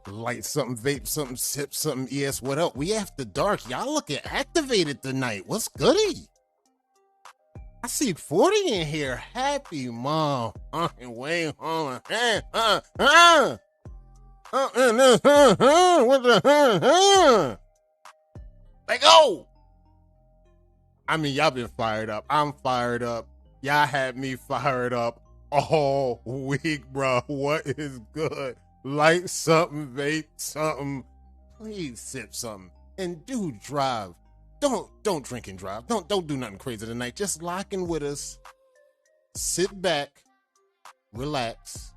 Light something, vape something, sip something, yes, what up? We after dark. Y'all looking activated tonight. What's goody? I see 40 in here. Happy mom. Wait, hold on. What the Let go. I mean, y'all been fired up. I'm fired up. Y'all had me fired up all week, bro. What is good? Light something, vape something. Please sip something. And do drive. Don't drink and drive. Don't do nothing crazy tonight. Just lock in with us. Sit back, relax,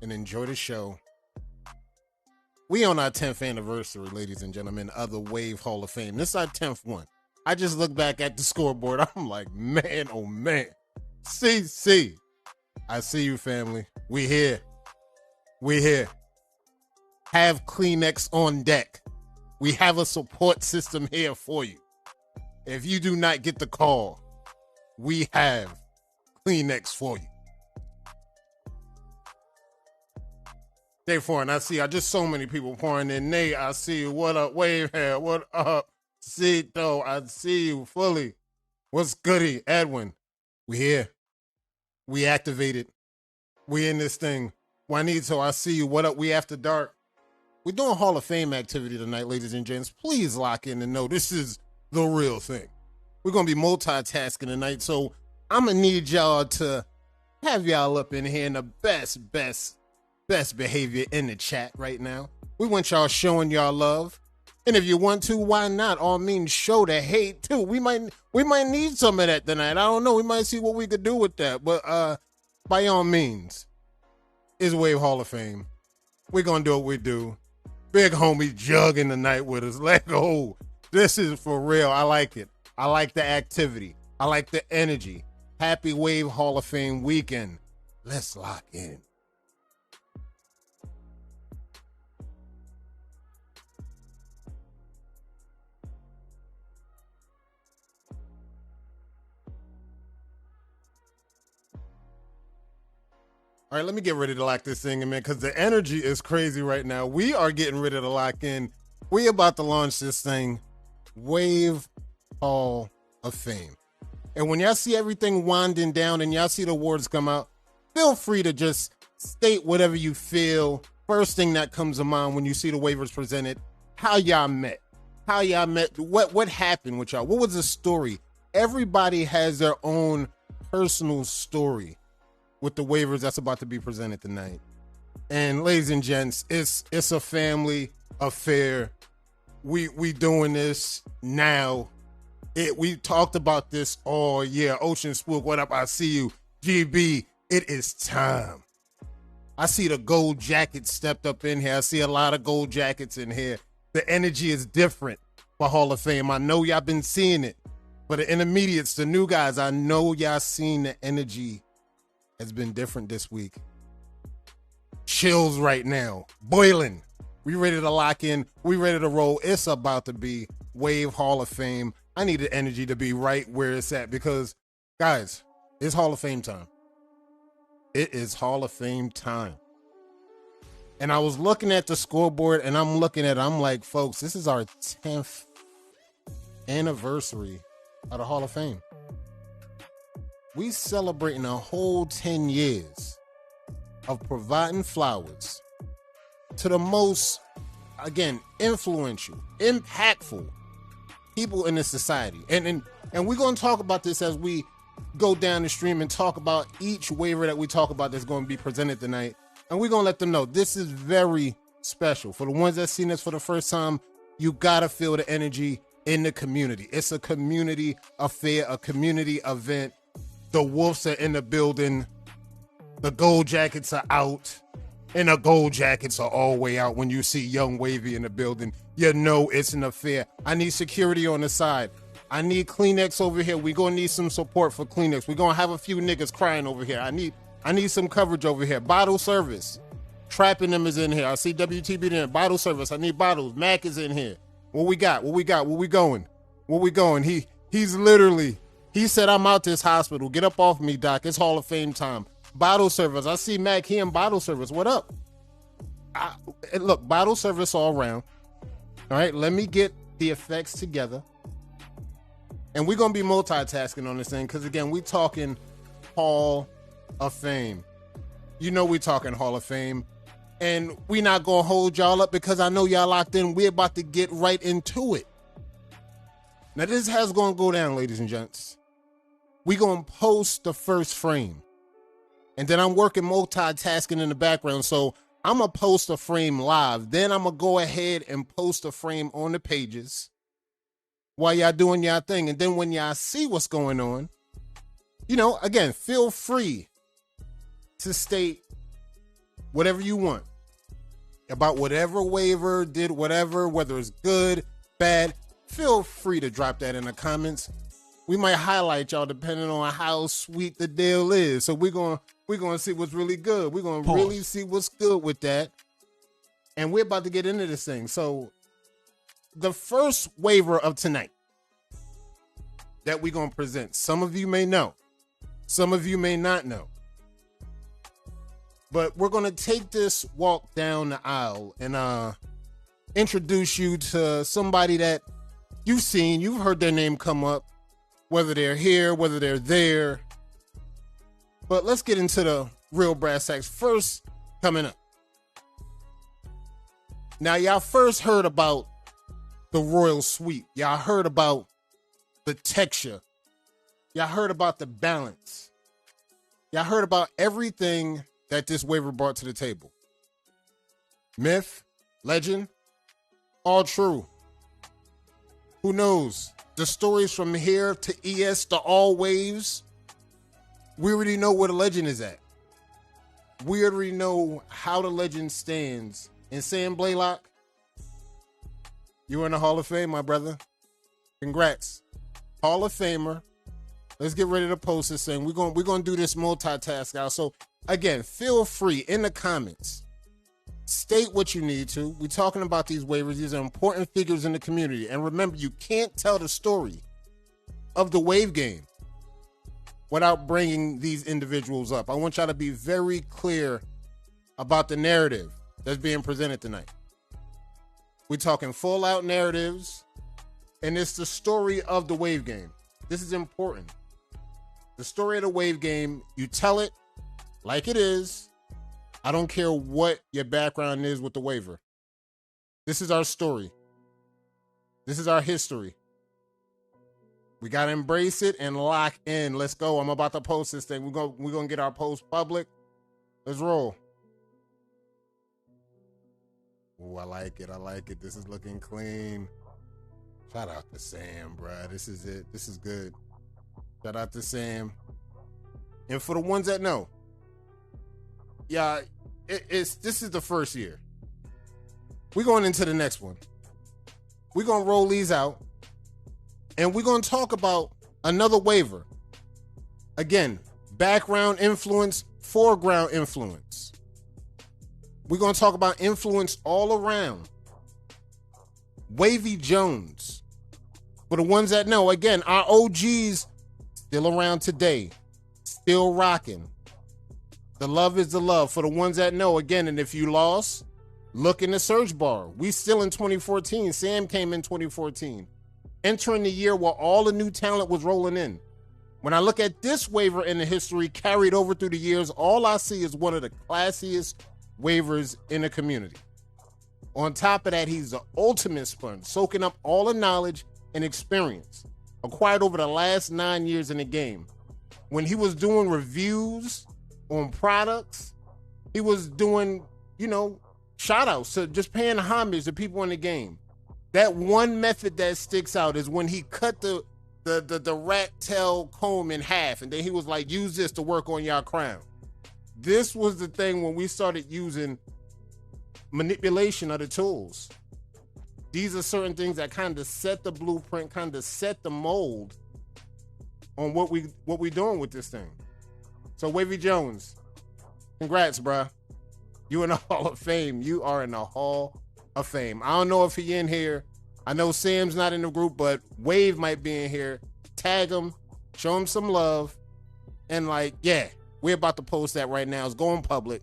and enjoy the show. We on our 10th anniversary, ladies and gentlemen, of the Wave Hall of Fame. This is our 10th one. I just look back at the scoreboard. I'm like, man, oh man. CC. I see you, family. We here. We here. Have Kleenex on deck. We have a support system here for you. If you do not get the call, we have Kleenex for you. Day 4, and I see, just so many people pouring in. Nate, I see you. What up, Wave Hair? What up? Cito, I see you fully. What's goody? Edwin, we here. We activated. We in this thing. Juanito, I see you. What up? We after dark. We're doing Hall of Fame activity tonight, ladies and gents. Please lock in and know this is the real thing. We're going to be multitasking tonight, so I'm going to need y'all to have y'all up in here in the best behavior in the chat right now. We want y'all showing y'all love. And if you want to, why not? All means show the hate too. We might need some of that tonight. I don't know. We might see what we could do with that. But by all means, it's Wave Hall of Fame. We're going to do what we do. Big homie jugging tonight with us. Let go. This is for real. I like it. I like the activity. I like the energy. Happy Wave Hall of Fame weekend. Let's lock in. All right, let me get ready to lock this thing in, man, because the energy is crazy right now. We are getting ready to lock in. We about to launch this thing, Wave Hall of Fame. And when y'all see everything winding down and y'all see the awards come out, feel free to just state whatever you feel. First thing that comes to mind when you see the waivers presented, how y'all met. How y'all met, what happened with y'all? What was the story? Everybody has their own personal story with the waivers that's about to be presented tonight. And ladies and gents, it's a family affair. We doing this now. We talked about this all year. Ocean Spook, what up? I see you. GB, it is time. I see the gold jacket stepped up in here. I see a lot of gold jackets in here. The energy is different for Hall of Fame. I know y'all been seeing it. For the intermediates, the new guys, I know y'all seen the energy has been different this week. Chills right now. Boiling. We ready to lock in. We ready to roll. It's about to be Wave Hall of Fame. I need the energy to be right where it's at because, guys, it's Hall of Fame time. It is Hall of Fame time. And I was looking at the scoreboard and I'm like, folks, this is our 10th anniversary of the Hall of Fame. We celebrating a whole 10 years of providing flowers to the most, again, influential, impactful people in this society. And we're going to talk about this as we go down the stream and talk about each waiver that we talk about that's going to be presented tonight. And we're going to let them know this is very special. For the ones that seen this for the first time, you got to feel the energy in the community. It's a community affair, a community event. The Wolves are in the building. The gold jackets are out. And the gold jackets are all the way out. When you see young Wavy in the building, you know it's an affair. I need security on the side. I need Kleenex over here. We're going to need some support for Kleenex. We're going to have a few niggas crying over here. I need some coverage over here. Bottle service. Trapping them is in here. I see WTB in there. Bottle service. I need bottles. Mac is in here. What we got? What we got? Where we going? Where we going? He's literally... He said, I'm out this hospital. Get up off me, Doc. It's Hall of Fame time. Bottle service. I see Mac here in bottle service. What up? And look, bottle service all around. All right, let me get the effects together. And we're going to be multitasking on this thing because, again, we talking Hall of Fame. You know we talking Hall of Fame. And we not going to hold y'all up because I know y'all locked in. We're about to get right into it. Now, this is how it's going to go down, ladies and gents. We're going to post the first frame. And then I'm working multitasking in the background. So I'm going to post a frame live. Then I'm going to go ahead and post a frame on the pages while y'all doing y'all thing. And then when y'all see what's going on, you know, again, feel free to state whatever you want about whatever waiver did, whatever, whether it's good, bad. Feel free to drop that in the comments. We might highlight y'all depending on how sweet the deal is. So we're gonna see what's really good. We're gonna really see what's good with that. And we're about to get into this thing. So the first waiver of tonight that we're gonna present, some of you may know, some of you may not know. But we're gonna take this walk down the aisle and introduce you to somebody that you've seen, you've heard their name come up, whether they're here, whether they're there. But let's get into the real brass tacks. First, coming up. Now, y'all first heard about the royal sweep. Y'all heard about the texture. Y'all heard about the balance. Y'all heard about everything that this waiver brought to the table. Myth, legend, all true. Who knows? The stories from here to ES to all waves, we already know where the legend is at. We already know how the legend stands. And Sam Blaylock, you're in the Hall of Fame, my brother. Congrats. Hall of Famer. Let's get ready to post this thing. We're gonna do this multitask out. So again, feel free in the comments. State what you need to. We're talking about these waivers. These are important figures in the community. And remember, you can't tell the story of the wave game without bringing these individuals up. I want y'all to be very clear about the narrative that's being presented tonight. We're talking full out narratives, and it's the story of the wave game. This is important. The story of the wave game, you tell it like it is. I don't care what your background is with the waiver. This is our story. This is our history. We got to embrace it and lock in. Let's go. I'm about to post this thing. We're going to get our post public. Let's roll. Oh, I like it. I like it. This is looking clean. Shout out to Sam, bruh. This is it. This is good. Shout out to Sam. And for the ones that know, yeah, this is the first year. We're going into the next one. We're going to roll these out. And we're going to talk about another waiver. Again, background influence, foreground influence. We're going to talk about influence all around. Wavy Jones. For the ones that know, again, our OGs still around today. Still rocking. The love is the love. For the ones that know, again, and if you lost, look in the search bar. We still in 2014. Sam came in 2014. Entering the year where all the new talent was rolling in. When I look at this waiver in the history carried over through the years, all I see is one of the classiest waivers in the community. On top of that, he's the ultimate sponge, soaking up all the knowledge and experience acquired over the last 9 years in the game. When he was doing reviews on products, he was doing, shout outs to just paying homage to people in the game. That one method that sticks out is when he cut the rat tail comb in half, and then he was like, use this to work on your crown. This was the thing when we started using manipulation of the tools. These are certain things that kind of set the blueprint, kind of set the mold on what we doing with this thing. So Wavy Jones, congrats, bruh. You in the Hall of Fame. You are in the Hall of Fame. I don't know if he in here. I know Sam's not in the group, but Wave might be in here. Tag him, show him some love, and we're about to post that right now. It's going public.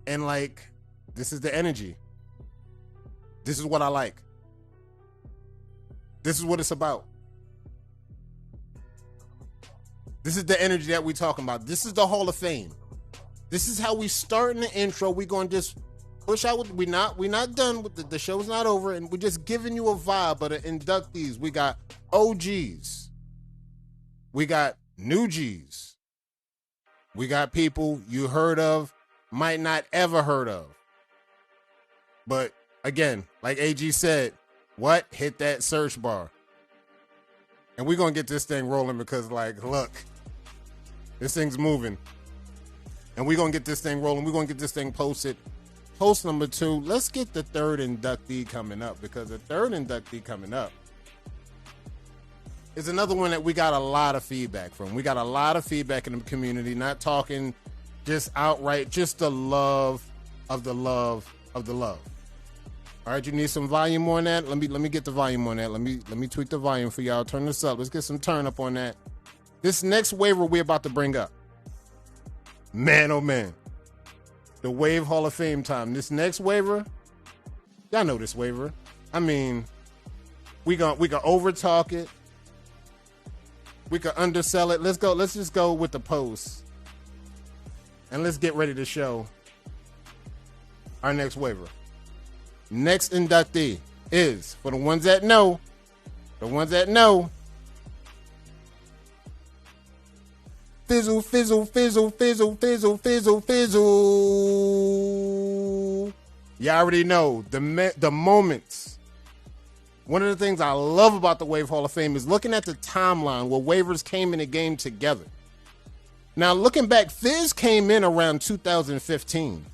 And This is the energy. This is what I like. This is what it's about. This is the energy that we're talking about. This is the Hall of Fame. This is how we start in the intro. We're going to just push out. We're not done with the show's not over, and we're just giving you a vibe of the inductees. We got OGs. We got new Gs. We got people you heard of, might not ever heard of. But again, like AG said, what? Hit that search bar. And we're going to get this thing rolling because, like, look, this thing's moving. And we're going to get this thing rolling. We're going to get this thing posted. Post number 2, let's get the third inductee coming up, because the third inductee coming up is another one that we got a lot of feedback from. We got a lot of feedback in the community, not talking just outright, just the love of the love of the love. All right, you need some volume on that? Let me get the volume on that. Let me tweak the volume for y'all. Turn this up. Let's get some turn up on that. This next waiver we're about to bring up. Man, oh man. The Wave Hall of Fame time. This next waiver, y'all know this waiver. I mean, we can over talk it. We can undersell it. Let's go. Let's just go with the post. And let's get ready to show our next waiver. Next inductee is, for the ones that know, fizzle, fizzle, fizzle, fizzle, fizzle, fizzle, fizzle. You already know the moments. One of the things I love about the Wave Hall of Fame is looking at the timeline where waivers came in the game together. Now, looking back, Fizz came in around 2015,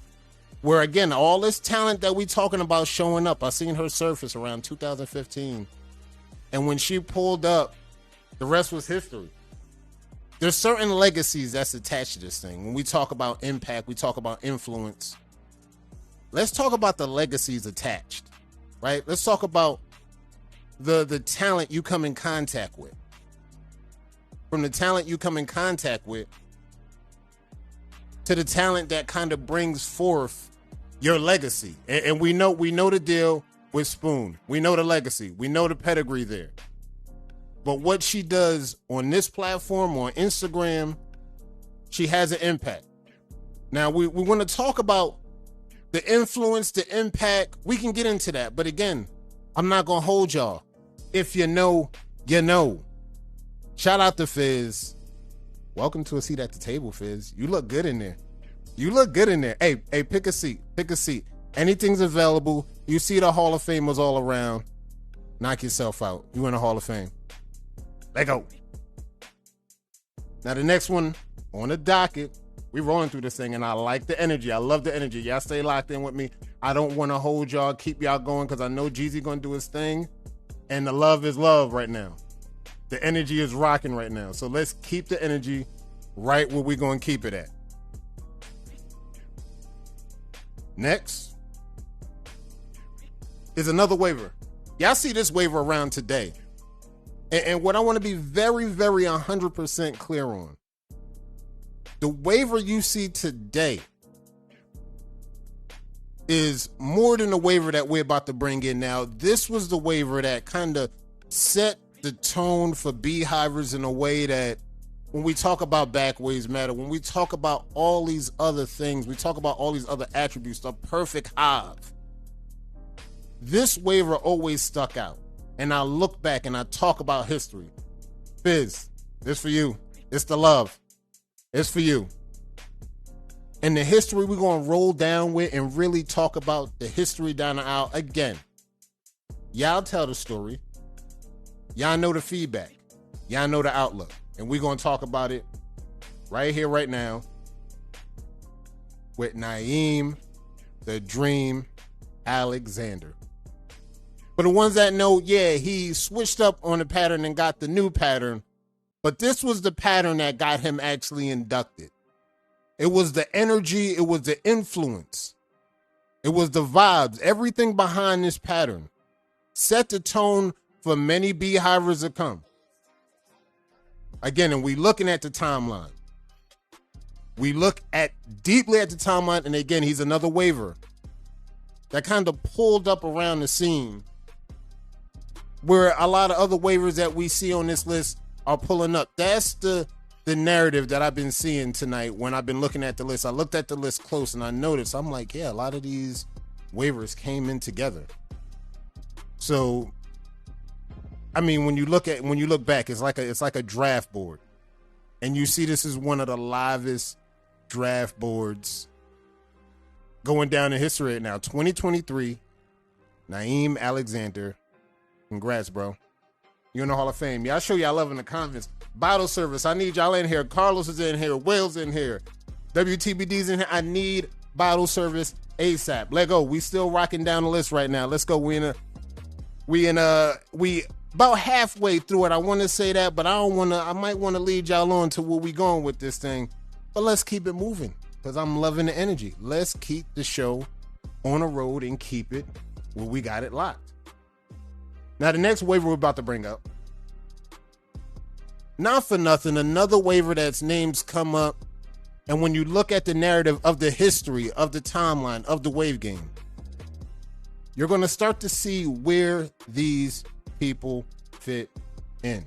where, again, all this talent that we talking about showing up. I seen her surface around 2015. And when she pulled up, the rest was history. There's certain legacies that's attached to this thing. When we talk about impact, we talk about influence. Let's talk about the legacies attached, right? Let's talk about the talent you come in contact with. From the talent you come in contact with to the talent that kind of brings forth your legacy. And we know the deal with Spoon. We know the legacy. We know the pedigree there. But what she does on this platform, on Instagram, she has an impact. Now, we want to talk about the influence, the impact. We can get into that. But again, I'm not going to hold y'all. If you know, you know. Shout out to Fizz. Welcome to a seat at the table, Fizz. You look good in there. You look good in there. Hey, pick a seat. Pick a seat. Anything's available. You see the Hall of Famers all around. Knock yourself out. You in the Hall of Fame. Let go. Now, the next one on the docket, we rolling through this thing, and I like the energy. I love the energy. Y'all stay locked in with me. I don't want to hold y'all, keep y'all going, because I know Jeezy going to do his thing, and the love is love right now. The energy is rocking right now. So let's keep the energy right where we're going to keep it at. Next is another waiver. Y'all see this waiver around today. And what I want to be very, very 100% clear on, the waiver you see today is more than the waiver that we're about to bring in now. This was the waiver that kind of set the tone for beehivers in a way that when we talk about Backways Matter, when we talk about all these other things, we talk about all these other attributes, the perfect hive, this waiver always stuck out. And I look back and I talk about history. Fizz, this for you. It's the love. It's for you. And the history we're going to roll down with and really talk about the history down the aisle. Again, y'all tell the story. Y'all know the feedback. Y'all know the outlook. And we're going to talk about it right here, right now with Naeem, the Dream, Alexander. For the ones that know, yeah, he switched up on the pattern and got the new pattern. But this was the pattern that got him actually inducted. It was the energy. It was the influence. It was the vibes. Everything behind this pattern set the tone for many beehivers to come. Again, and we looking at the timeline. We look at deeply at the timeline. And again, he's another waiver that kind of pulled up around the scene, where a lot of other waivers that we see on this list are pulling up. That's the narrative that I've been seeing tonight when I've been looking at the list. I looked at the list close and I noticed, I'm like, yeah, a lot of these waivers came in together. So, I mean, when you look back, it's like a draft board. And you see this is one of the livest draft boards going down in history right now. 2023, Naeem Alexander. Congrats, bro. You're in the Hall of Fame. Y'all show y'all love in the comments. Bottle service. I need y'all in here. Carlos is in here. Wales in here. WTBD's in here. I need bottle service ASAP. Let go. We still rocking down the list right now. Let's go. We about halfway through it. I want to say that, but I might want to lead y'all on to where we going with this thing. But let's keep it moving because I'm loving the energy. Let's keep the show on the road and keep it where we got it locked. Now, the next waiver we're about to bring up, not for nothing, another waiver that's names come up, and when you look at the narrative of the history, of the timeline, of the wave game, you're going to start to see where these people fit in.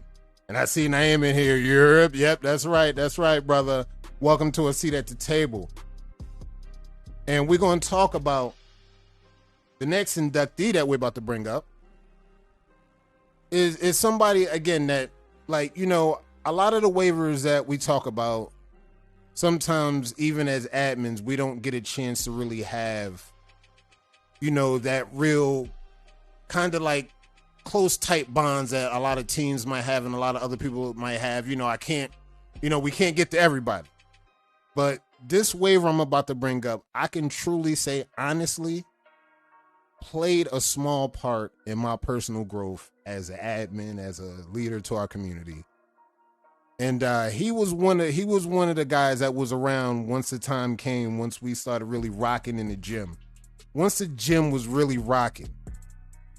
And I see Naeem in here. Europe. Yep, that's right, brother. Welcome to a seat at the table. And we're going to talk about the next inductee that we're about to bring up. Is somebody, again, that, like, you know, a lot of the waivers that we talk about, sometimes even as admins, we don't get a chance to really have, you know, that real kind of like close tight bonds that a lot of teams might have and a lot of other people might have. You know, we can't get to everybody. But this waiver I'm about to bring up, I can truly say, honestly, played a small part in my personal growth as an admin, as a leader to our community. And he was one of the guys that was around once the time came, once we started really rocking in the gym. Once the gym was really rocking,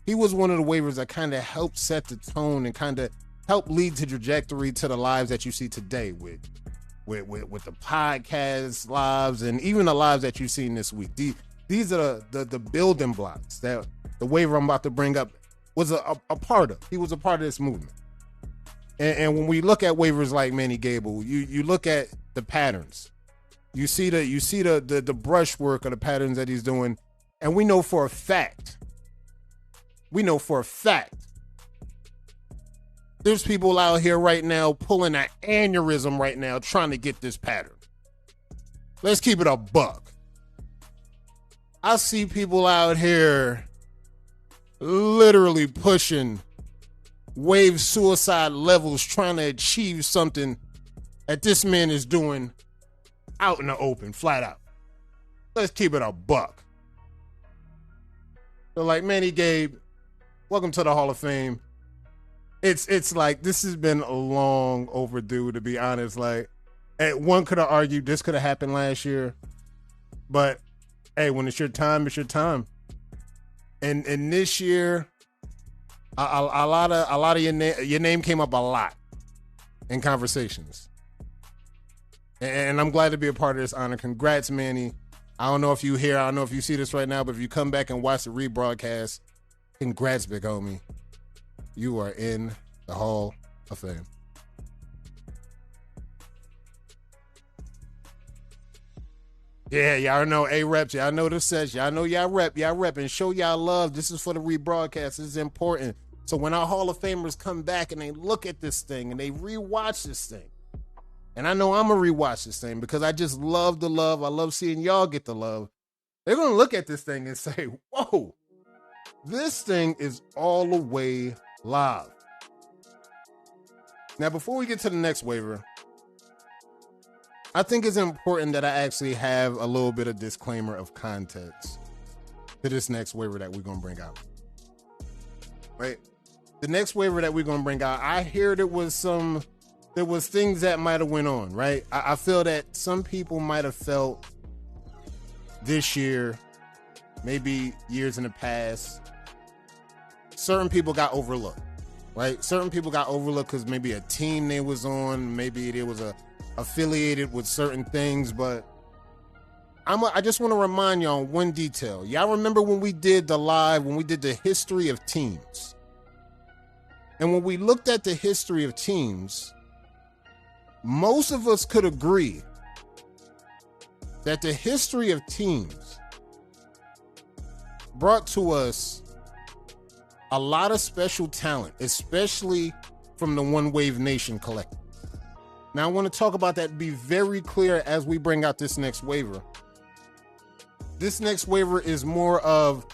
he was one of the waivers that kind of helped set the tone and kind of helped lead the trajectory to the lives that you see today with the podcast lives and even the lives that you've seen this week. These are the building blocks that the waiver I'm about to bring up was a part of. He was a part of this movement. And when we look at waivers like Manny Gable, you look at the patterns. You see the brushwork of the patterns that he's doing. And we know for a fact, there's people out here right now pulling an aneurysm right now trying to get this pattern. Let's keep it a buck. I see people out here literally pushing wave suicide levels trying to achieve something that this man is doing out in the open, flat out. Let's keep it a buck. So like Manny Gabe, welcome to the Hall of Fame. It's like this has been a long overdue, to be honest. Like, one could have argued this could have happened last year, but hey, when it's your time, it's your time. And this year, a lot of your name came up a lot in conversations, and I'm glad to be a part of this honor. Congrats, Manny. I don't know if you hear, I don't know if you see this right now, but if you come back and watch the rebroadcast, congrats, big homie. You are in the Hall of Fame. Yeah, y'all know A-Reps. Y'all know the sets. Y'all know y'all rep, and show y'all love. This is for the rebroadcast. This is important. So when our Hall of Famers come back and they look at this thing and they rewatch this thing, and I know I'm going to rewatch this thing because I just love the love. I love seeing y'all get the love. They're going to look at this thing and say, whoa, this thing is all the way live. Now, before we get to the next waiver, I think it's important that I actually have a little bit of disclaimer of context to this next waiver that we're going to bring out. Right? The next waiver that we're going to bring out, I hear there was things that might have went on, right? I feel that some people might have felt this year, maybe years in the past, certain people got overlooked, right? Certain people got overlooked because maybe a team they was on, maybe they was affiliated with certain things, but I just want to remind y'all on one detail. Y'all remember when we did the live, when we did the history of teams? And when we looked at the history of teams, most of us could agree that the history of teams brought to us a lot of special talent, especially from the One Wave Nation collective. Now, I want to talk about that, be very clear as we bring out this next waiver. This next waiver is more of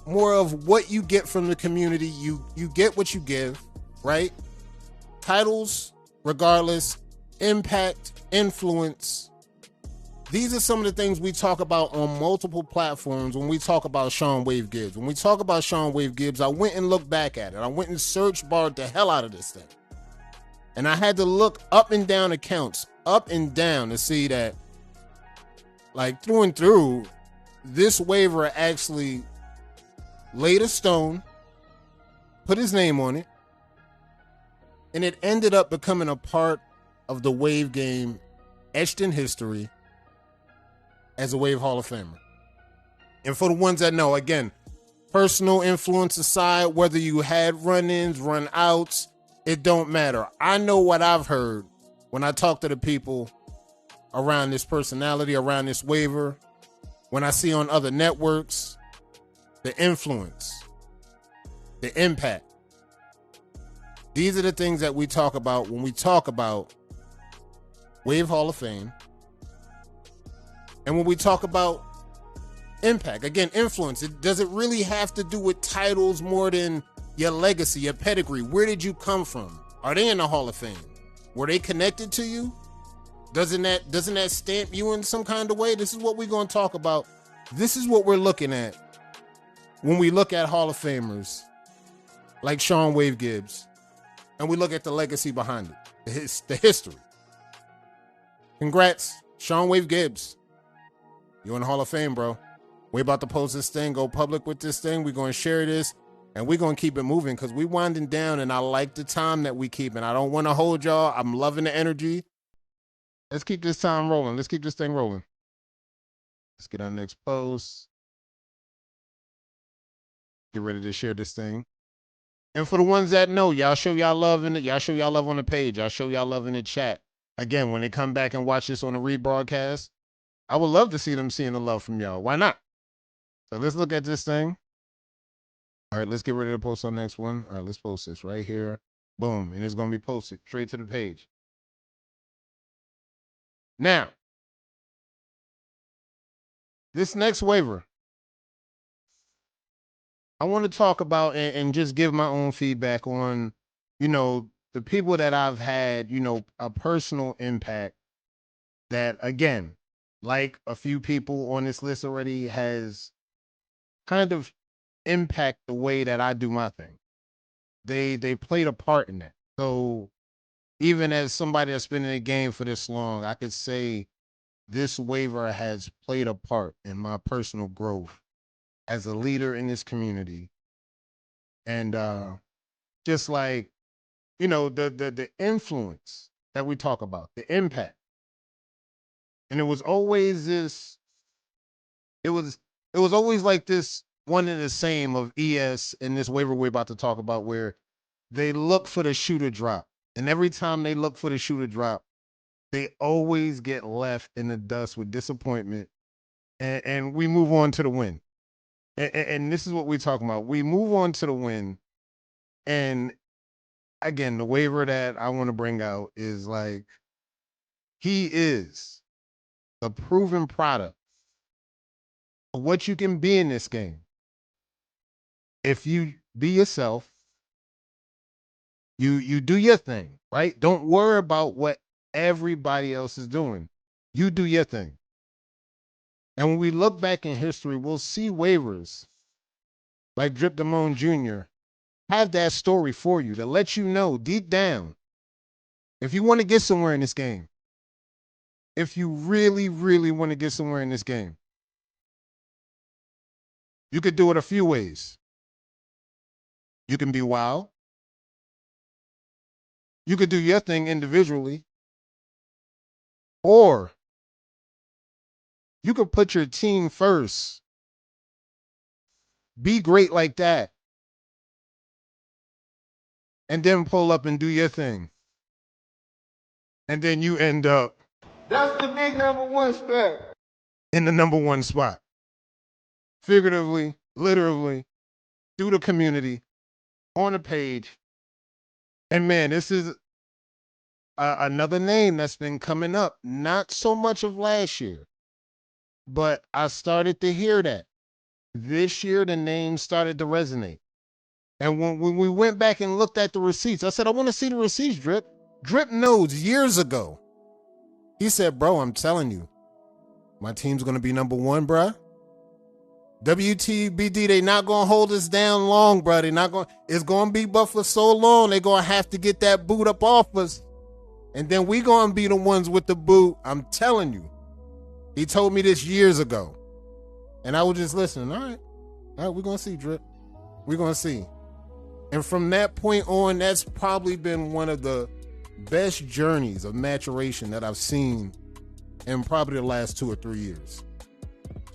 what you get from the community. You get what you give, right? Titles, regardless, impact, influence. These are some of the things we talk about on multiple platforms when we talk about Sean Wave Gibbs. When we talk about Sean Wave Gibbs, I went and looked back at it. I went and search barred the hell out of this thing. And I had to look up and down accounts, up and down, to see that, like, through and through, this waiver actually laid a stone, put his name on it, and it ended up becoming a part of the Wave game, etched in history as a Wave Hall of Famer. And for the ones that know, again, personal influence aside, whether you had run-ins, run-outs, it don't matter. I know what I've heard when I talk to the people around this personality, around this waiver, when I see on other networks, the influence, the impact. These are the things that we talk about when we talk about Wave Hall of Fame. And when we talk about impact, again, influence, does it really have to do with titles more than your legacy, your pedigree? Where did you come from? Are they in the Hall of Fame? Were they connected to you? Doesn't that stamp you in some kind of way? This is what we're going to talk about. This is what we're looking at when we look at Hall of Famers like Sean Wave Gibbs, and we look at the legacy behind it, the history. Congrats, Sean Wave Gibbs. You're in the Hall of Fame, bro. We're about to post this thing, go public with this thing. We're going to share this, and we're going to keep it moving because we're winding down, and I like the time that we keep, and I don't want to hold y'all. I'm loving the energy. Let's keep this time rolling. Let's keep this thing rolling. Let's get on the next post. Get ready to share this thing. And for the ones that know, y'all show y'all love in it. Y'all show y'all love on the page. Y'all show y'all love in the chat. Again, when they come back and watch this on the rebroadcast, I would love to see them seeing the love from y'all. Why not? So let's look at this thing. All right, let's get ready to post on the next one. All right, let's post this right here. Boom. And it's going to be posted straight to the page. Now, this next waiver, I want to talk about and just give my own feedback on, the people that I've had, a personal impact that, again, like a few people on this list already, has kind of impact the way that I do my thing. They played a part in that. So even as somebody that's been in the game for this long, I could say this waiver has played a part in my personal growth as a leader in this community. And just like, the influence that we talk about, the impact. And it was always this, it was always like this one and the same of ES and this waiver we're about to talk about, where they look for the shoe to drop. And every time they look for the shoe to drop, they always get left in the dust with disappointment. And we move on to the win. And this is what we're talking about. We move on to the win. And again, the waiver that I want to bring out is like, he is the proven product of what you can be in this game. If you be yourself, you do your thing, right? Don't worry about what everybody else is doing. You do your thing. And when we look back in history, we'll see waivers like Drip Damone Jr. have that story for you to let you know deep down, if you want to get somewhere in this game, if you really, really want to get somewhere in this game, you could do it a few ways. You can be wild. You could do your thing individually. Or You could put your team first. Be great like that. And then pull up and do your thing. And then you end up. That's the big #1 spot. In the #1 spot. Figuratively, literally, through the community, on the page. And man, this is another name that's been coming up. Not so much of last year, but I started to hear that. This year, the name started to resonate. And when we went back and looked at the receipts, I said, I want to see the receipts, Drip. Drip knows years ago. He said, bro, I'm telling you, my team's going to be #1, bruh. WTBD, they not going to hold us down long, bruh. They not going. It's going to be but for so long. They going to have to get that boot up off us. And then we going to be the ones with the boot. I'm telling you. He told me this years ago. And I was just listening. All right, we're going to see, Drip. We're going to see. And from that point on, that's probably been one of the best journeys of maturation that I've seen in probably the last 2 or 3 years.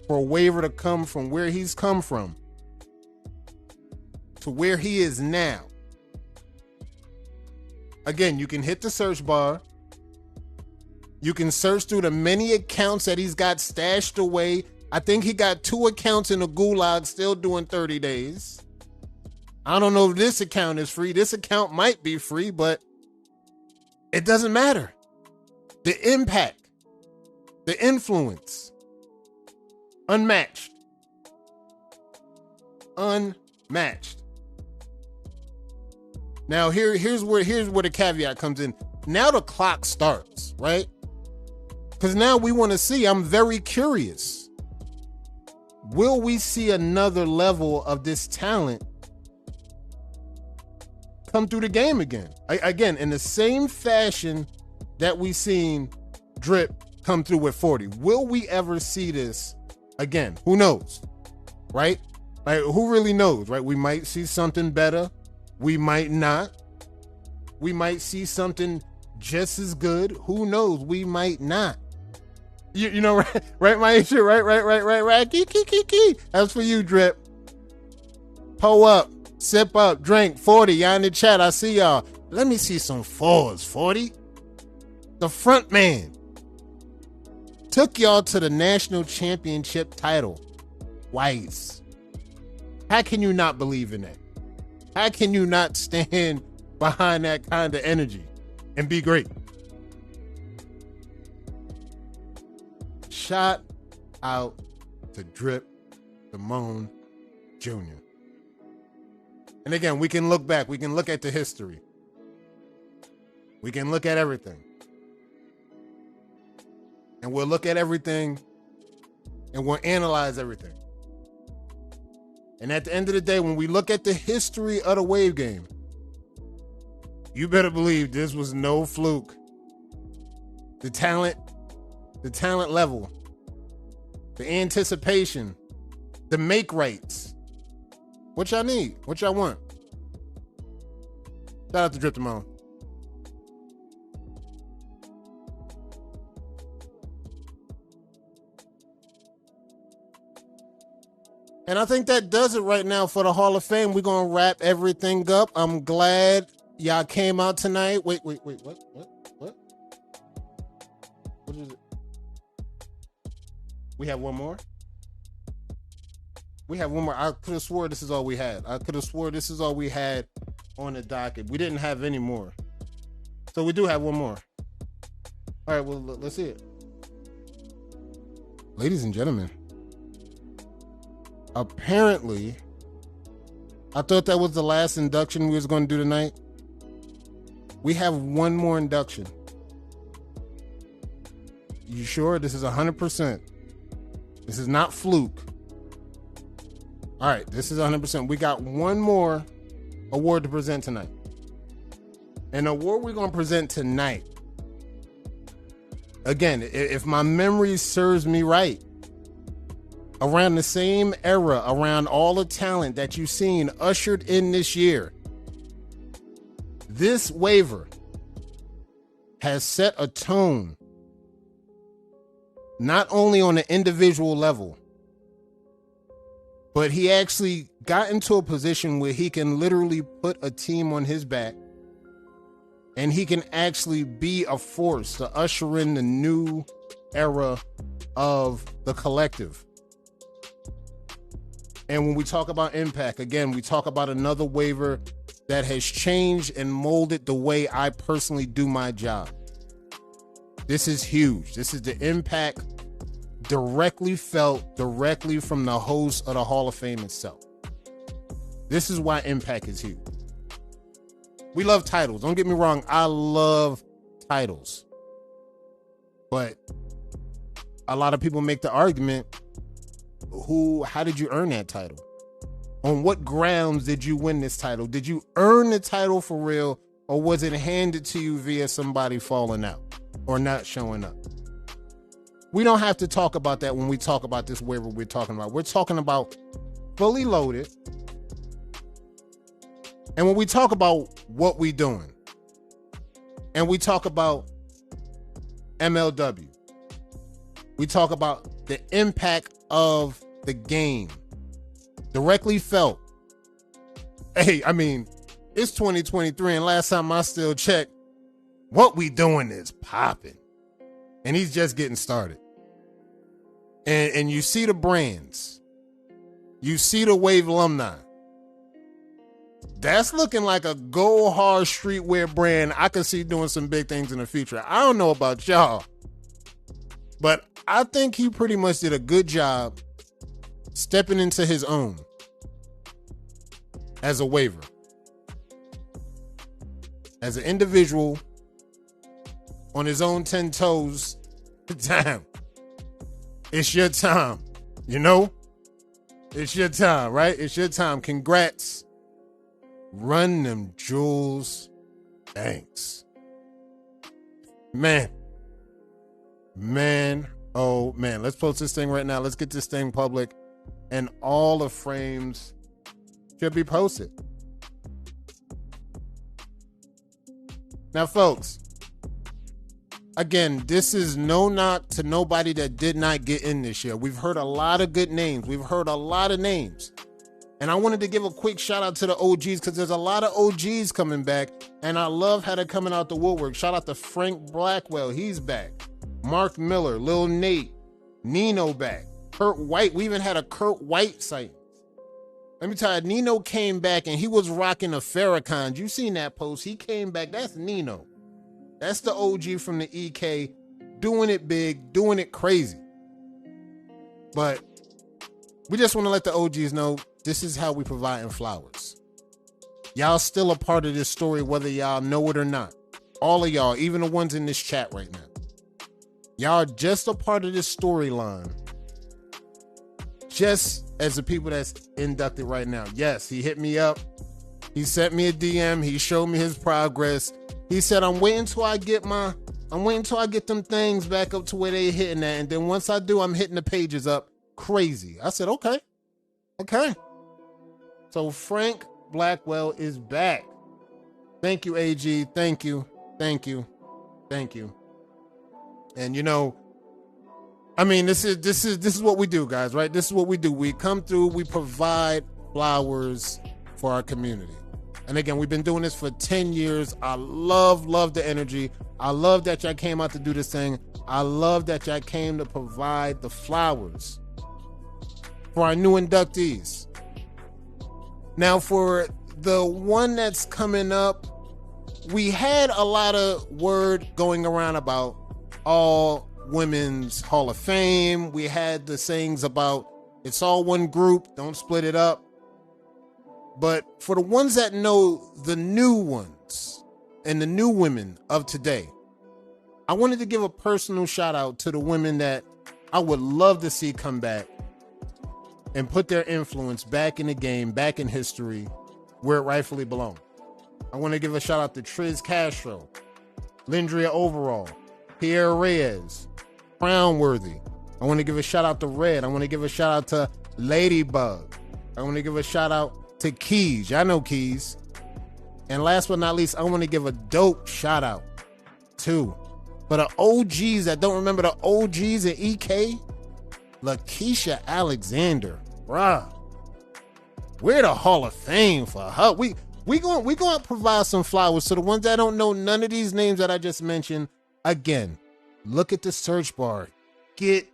For a Waiver to come from where he's come from to where he is now. Again, you can hit the search bar. You can search through the many accounts that he's got stashed away. I think he got 2 accounts in the gulag still doing 30 days. I don't know if this account is free. This account might be free, but it doesn't matter. The impact, the influence, unmatched. Unmatched. Now here's where the caveat comes in. Now the clock starts, right? Because now we want to see, I'm very curious. Will we see another level of this talent come through the game again? Again, in the same fashion that we seen Drip come through with 40. Will we ever see this again? Who knows, right? Like, who really knows, right? We might see something better. We might not. We might see something just as good. Who knows? We might not. You know, right, my issue, right. Key. That's for you, Drip. Pull up. Sip up, drink, 40. Y'all in the chat, I see y'all. Let me see some 4s, 40. The front man took y'all to the national championship title twice. How can you not believe in that? How can you not stand behind that kind of energy and be great? Shout out to Drip Damone Jr. And again, we can look back. We can look at the history. We can look at everything. And we'll look at everything and we'll analyze everything. And at the end of the day, when we look at the history of the Wave game, you better believe this was no fluke. The talent level, the anticipation, the make rights. What y'all need? What y'all want? Shout out to Drip Damone. And I think that does it right now for the Hall of Fame. We're going to wrap everything up. I'm glad y'all came out tonight. Wait. What? What is it? We have one more? We have one more. I could have swore this is all we had. On the docket. We didn't have any more. So we do have one more. All right, well, let's see it. Ladies and gentlemen, apparently, I thought that was the last induction we was going to do tonight. We have one more induction. You sure? This is 100%. This is not fluke. All right, this is 100%. We got one more award to present tonight. An award we're going to present tonight. Again, if my memory serves me right, around the same era, around all the talent that you've seen ushered in this year, this waiver has set a tone not only on an individual level, but he actually got into a position where he can literally put a team on his back and he can actually be a force to usher in the new era of the collective. And when we talk about impact, again, we talk about another waiver that has changed and molded the way I personally do my job. This is huge. This is the impact directly felt directly from the host of the Hall of Fame itself. This is why impact is huge. We love titles. Don't get me wrong. I love titles. But a lot of people make the argument, how did you earn that title? On what grounds did you win this title? Did you earn the title for real, or was it handed to you via somebody falling out or not showing up? We don't have to talk about that when we talk about this waiver we're talking about. We're talking about fully loaded. And when we talk about what we doing, and we talk about MLW, we talk about the impact of the game directly felt. Hey, I mean, it's 2023, and last time I still checked, what we doing is popping. And he's just getting started. And you see the brands. You see the Wave alumni. That's looking like a go hard streetwear brand I could see doing some big things in the future. I don't know about y'all, but I think he pretty much did a good job stepping into his own as a waiver. As an individual on his own 10 toes. Damn. It's your time. You know? It's your time, right? It's your time. Congrats. Run them jewels. Thanks. Man. Oh, man. Let's post this thing right now. Let's get this thing public. And all the frames should be posted. Now, folks, again, this is no knock to nobody that did not get in this year. We've heard a lot of good names. We've heard a lot of names. And I wanted to give a quick shout out to the OGs because there's a lot of OGs coming back. And I love how they're coming out the woodwork. Shout out to Frank Blackwell. He's back. Mark Miller, Lil Nate, Nino back. Kurt White. We even had a Kurt White sighting. Let me tell you, Nino came back and he was rocking a Farrakhan. You seen that post? He came back. That's Nino. That's the OG from the EK, doing it big, doing it crazy. But we just want to let the OGs know this is how we providing flowers. Y'all still a part of this story, whether y'all know it or not. All of y'all, even the ones in this chat right now. Y'all are just a part of this storyline. Just as the people that's inducted right now. Yes, he hit me up. He sent me a DM. He showed me his progress. He said, I'm waiting till I get them things back up to where they hitting at. And then once I do, I'm hitting the pages up crazy. I said, okay. So Frank Blackwell is back. Thank you, AG. Thank you. And you know, I mean, this is what we do, guys, right? This is what we do. We come through, we provide flowers for our community. And again, we've been doing this for 10 years. I love the energy. I love that y'all came out to do this thing. I love that y'all came to provide the flowers for our new inductees. Now, for the one that's coming up, we had a lot of word going around about all Women's Hall of Fame. We had the sayings about it's all one group, don't split it up. But for the ones that know the new ones and the new women of today, I wanted to give a personal shout out to the women that I would love to see come back and put their influence back in the game, back in history, where it rightfully belongs. I want to give a shout out to Triz Castro, Lindria Overall, Pierre Reyes, Crownworthy. I want to give a shout out to Red. I want to give a shout out to Ladybug. I want to give a shout out to Keys. Y'all know Keys. And last but not least, I want to give a dope shout out to For the OGs that don't remember the OGs in EK, Lakeisha Alexander, bruh. We're the Hall of Fame for her. We going to provide some flowers to the ones that don't know none of these names that I just mentioned. Again, look at the search bar. Get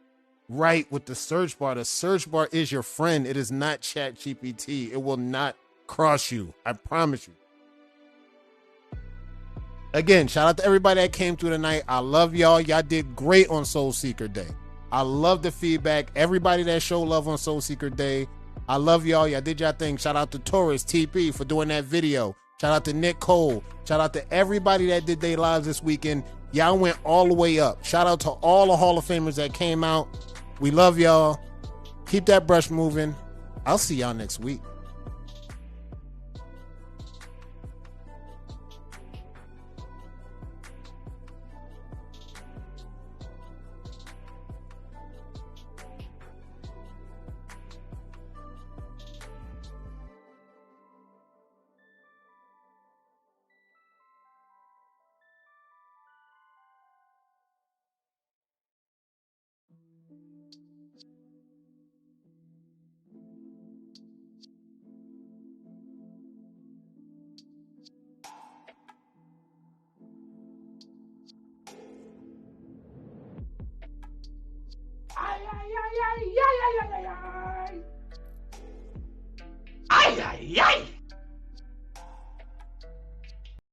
right with the search bar. The search bar is your friend. It is not ChatGPT. It will not cross you. I promise you. Again, shout out to everybody that came through tonight. I love y'all. Y'all did great on Soul Seeker Day. I love the feedback. Everybody that showed love on Soul Seeker Day. I love y'all. Y'all did y'all thing. Shout out to Taurus TP for doing that video. Shout out to Nick Cole. Shout out to everybody that did their lives this weekend. Y'all went all the way up. Shout out to all the Hall of Famers that came out. We love y'all. Keep that brush moving. I'll see y'all next week. Ay, ay, ay.